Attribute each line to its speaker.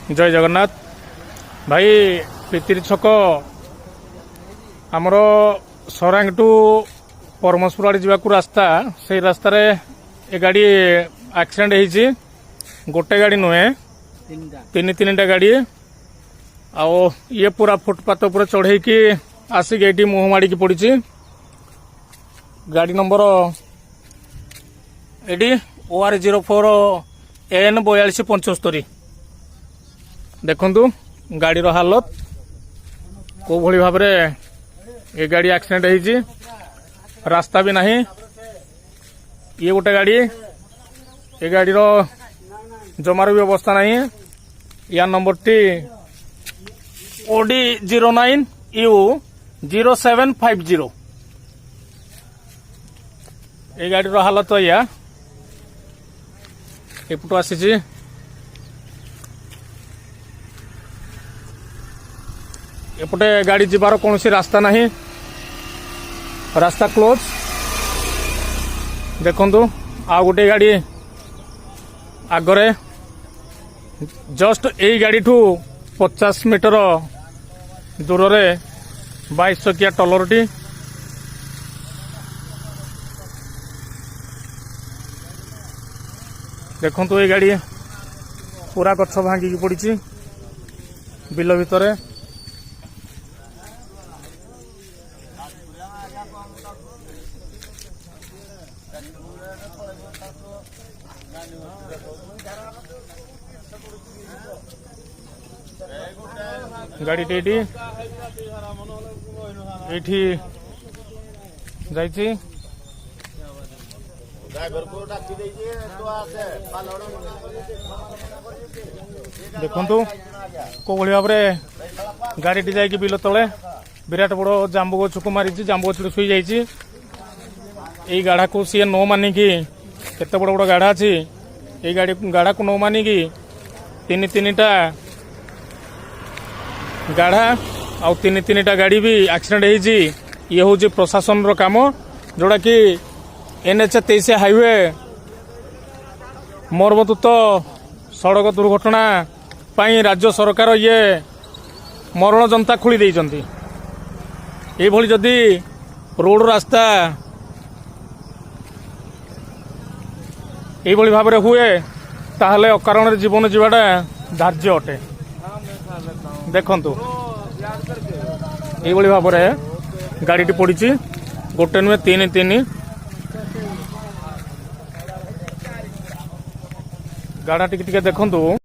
Speaker 1: जय जगन्नाथ भाई पितिरी छक आमर सरांग टू परमसपुर आड़े जावाक रास्ता से रास्ता रे ए गाड़ी एक्सीडेंट होईची। गोटे गाड़ी नुहे तीन टा गाड़ी आओ ये पूरा फुटपाथ उपर चढ़े की आसिक ये मुह माड़ी पड़ी। गाड़ी नंबर एडी OR04 AN 4275 देखु गाड़ीर हालत को भली भाव ये गाड़ी एक्सीडेंट होईची। रास्ता भी नहीं। ये गोटे गाड़ी ये गाड़ीर जमार भी अवस्था नहीं। या नंबर टी OD 09 U 0750 ये गाड़ीर हालत या एपटू आसी। एपटे गाड़ी जीवार कौन रास्ता नहीं। रास्ता क्लोज। देखु आ गोटे गाड़ी आगरे जस्ट यही गाड़ी ठू 50 मीटर दूर रे 22 चकिया टलरटी। देखु ये गाड़ी पूरा गछ भांगिकी पड़ी बिल भितर। गाड़ी टी जाइए देखु को भाव गाड़ी जाकि बिल तले विराट बड़ जांबू गछ को मारी। जांबू गछ शुई जाइए गाढ़ा को सी न मानिकी केते बड़ बड़ गाढ़ा अच्छी ये गाड़ी गाढ़ा को न मानिकी तीन टा गाढ़ा आउ तीन टा गाड़ी भी एक्सीडेंट होईची। ये हूँ प्रशासन रो काम जोड़ा कि NH 23 हाईवे मर्मतुत सड़क दुर्घटना पाई राज्य सरकार ये मरण जनता खोली देइचंती। ये भली जदि रोड रास्ता ये भली भाव में हुए ताहले अकारण जीवन जीवाटा धार्य अटे। देखंतु ये भाव में गाड़ी पड़ी गोटे नुहे तीन गाड़ा टिके देखंतु।